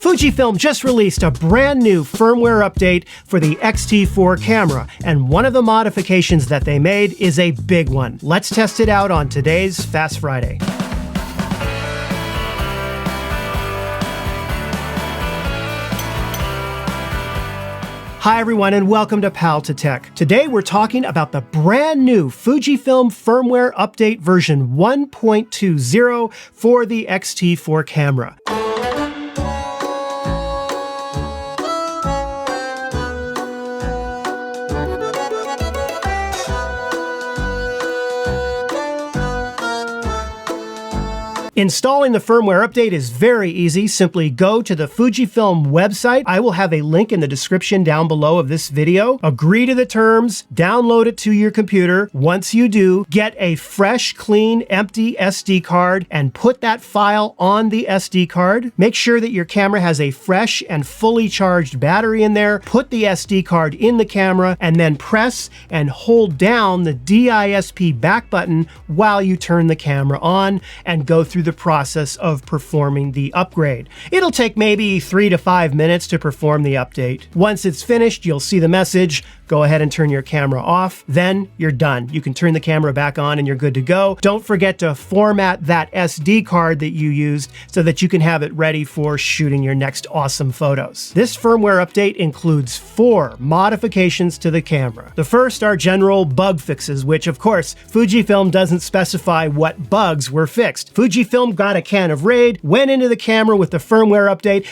Fujifilm just released a brand new firmware update for the X-T4 camera, and one of the modifications that they made is a big one. Let's test it out on today's Fast Friday. Hi everyone and welcome to Pal to Tech. Today we're talking about the brand new Fujifilm firmware update version 1.20 for the X-T4 camera. Installing the firmware update is very easy. Simply go to the Fujifilm website. I will have a link in the description down below of this video. Agree to the terms, download it to your computer. Once you do, get a fresh, clean, empty SD card and put that file on the SD card. Make sure that your camera has a fresh and fully charged battery in there. Put the SD card in the camera and then press and hold down the DISP back button while you turn the camera on and go through the process of performing the upgrade. It'll take maybe 3 to 5 minutes to perform the update. Once it's finished, you'll see the message, go ahead and turn your camera off, then you're done. You can turn the camera back on and you're good to go. Don't forget to format that SD card that you used so that you can have it ready for shooting your next awesome photos. This firmware update includes 4 modifications to the camera. The first are general bug fixes, which of course, Fujifilm doesn't specify what bugs were fixed. Fujifilm got a can of Raid, went into the camera with the firmware update,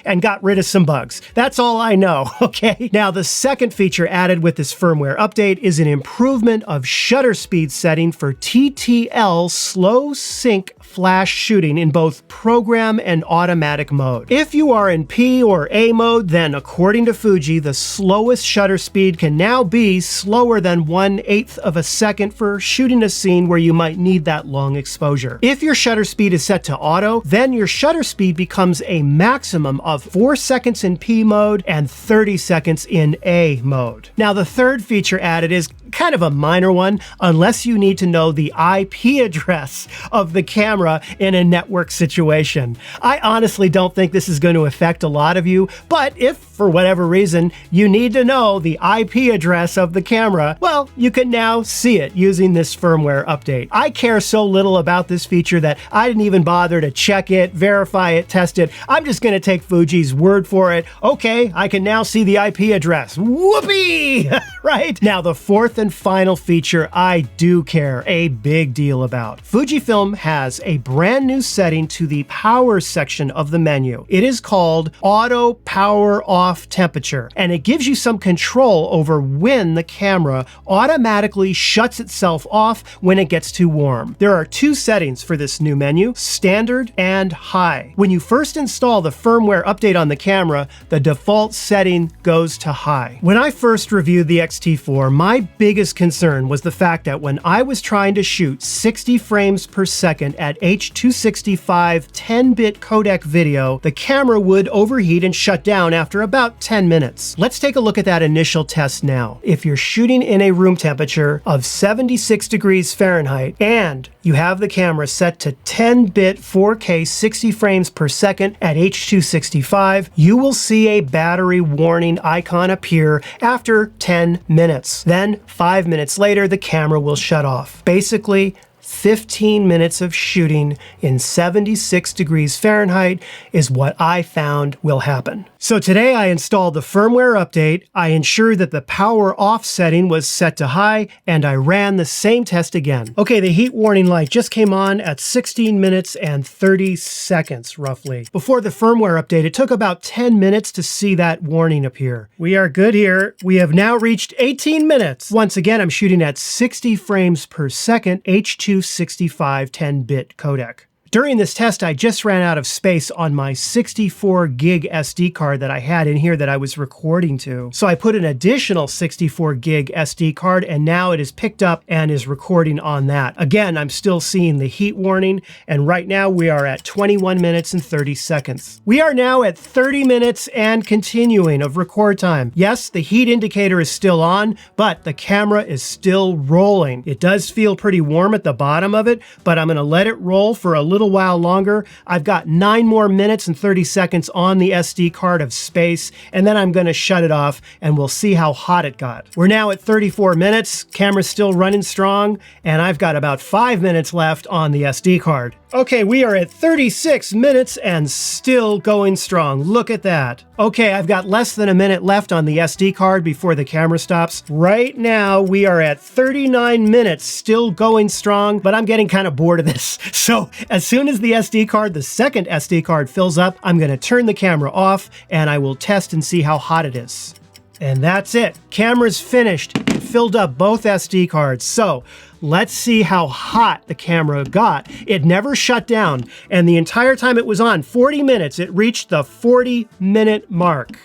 and got rid of some bugs. That's all I know, okay? Now, the second feature added with this firmware update is an improvement of shutter speed setting for TTL slow sync flash shooting in both program and automatic mode. If you are in P or A mode, then according to Fuji, the slowest shutter speed can now be slower than 1/8 of a second for shooting a scene where you might need that long exposure. If your shutter speed is set to auto, then your shutter speed becomes a maximum of 4 seconds in P mode and 30 seconds in A mode. Now, the third feature added is kind of a minor one, unless you need to know the IP address of the camera in a network situation. I honestly don't think this is going to affect a lot of you, but if for whatever reason you need to know the IP address of the camera, well, you can now see it using this firmware update. I care so little about this feature that I didn't even bother to check it, verify it, test it. I'm just going to take Fuji's word for it. Okay, I can now see the IP address. Whoopee! Right? Now, the fourth and final feature I do care a big deal about. Fujifilm has a brand new setting to the power section of the menu. It is called Auto Power Off Temperature, and it gives you some control over when the camera automatically shuts itself off when it gets too warm. There are 2 settings for this new menu, Standard and High. When you first install the firmware update on the camera, the default setting goes to High. When I first reviewed the X-T4, my biggest concern was the fact that when I was trying to shoot 60 frames per second at H.265 10-bit codec video, the camera would overheat and shut down after about 10 minutes. Let's take a look at that initial test now. If you're shooting in a room temperature of 76 degrees Fahrenheit and you have the camera set to 10-bit 4K 60 frames per second at H.265, you will see a battery warning icon appear after 10 minutes. Then 5 minutes later, the camera will shut off. Basically, 15 minutes of shooting in 76 degrees Fahrenheit is what I found will happen. So today I installed the firmware update, I ensured that the power off setting was set to high, and I ran the same test again. Okay, the heat warning light just came on at 16 minutes and 30 seconds, roughly. Before the firmware update, it took about 10 minutes to see that warning appear. We are good here. We have now reached 18 minutes. Once again, I'm shooting at 60 frames per second, H.265 10-bit codec. During this test, I just ran out of space on my 64 gig SD card that I had in here that I was recording to. So I put an additional 64 gig SD card, and now it is picked up and is recording on that. Again, I'm still seeing the heat warning, and right now we are at 21 minutes and 30 seconds. We are now at 30 minutes and continuing of record time. Yes, the heat indicator is still on, but the camera is still rolling. It does feel pretty warm at the bottom of it, but I'm gonna let it roll for a little little while longer. I've got 9 more minutes and 30 seconds on the SD card of space, and then I'm gonna shut it off and we'll see how hot it got. We're now at 34 minutes, camera's still running strong, and I've got about 5 minutes left on the SD card. Okay, we are at 36 minutes and still going strong. Look at that. Okay, I've got less than a minute left on the SD card before the camera stops. Right now, we are at 39 minutes, still going strong, but I'm getting kind of bored of this. So as soon as the SD card, the second SD card fills up, I'm gonna turn the camera off and I will test and see how hot it is. And that's it. Camera's finished. It filled up both SD cards. So let's see how hot the camera got. It never shut down. And the entire time it was on, 40 minutes, it reached the 40-minute mark.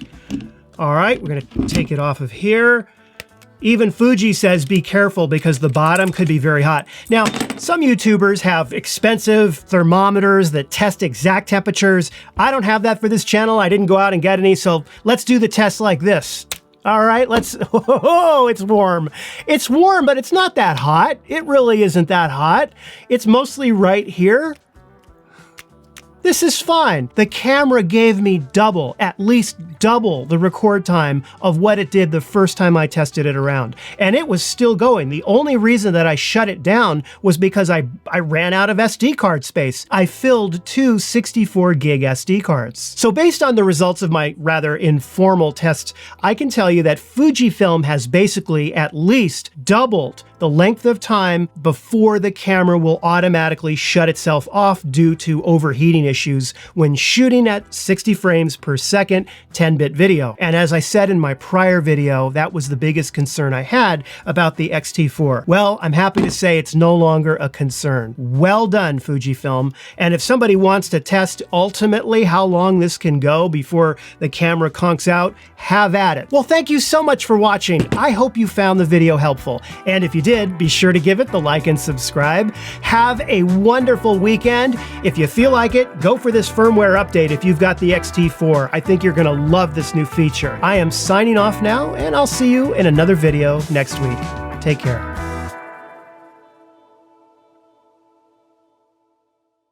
All right, we're gonna take it off of here. Even Fuji says be careful because the bottom could be very hot. Now, some YouTubers have expensive thermometers that test exact temperatures. I don't have that for this channel. I didn't go out and get any, so let's do the test like this. All right, oh, it's warm. It's warm, but it's not that hot. It really isn't that hot. It's mostly right here. This is fine. The camera gave me double, at least double the record time of what it did the first time I tested it around. And it was still going. The only reason that I shut it down was because I ran out of SD card space. I filled 2 64 gig SD cards. So based on the results of my rather informal tests, I can tell you that Fujifilm has basically at least doubled the length of time before the camera will automatically shut itself off due to overheating issues when shooting at 60 frames per second, 10-bit video. And as I said in my prior video, that was the biggest concern I had about the X-T4. Well, I'm happy to say it's no longer a concern. Well done, Fujifilm. And if somebody wants to test ultimately how long this can go before the camera conks out, have at it. Well, thank you so much for watching. I hope you found the video helpful. And if you did, be sure to give it the like and subscribe. Have a wonderful weekend. If you feel like it, go for this firmware update if you've got the X-T4. I think you're gonna love this new feature. I am signing off now, and I'll see you in another video next week. Take care.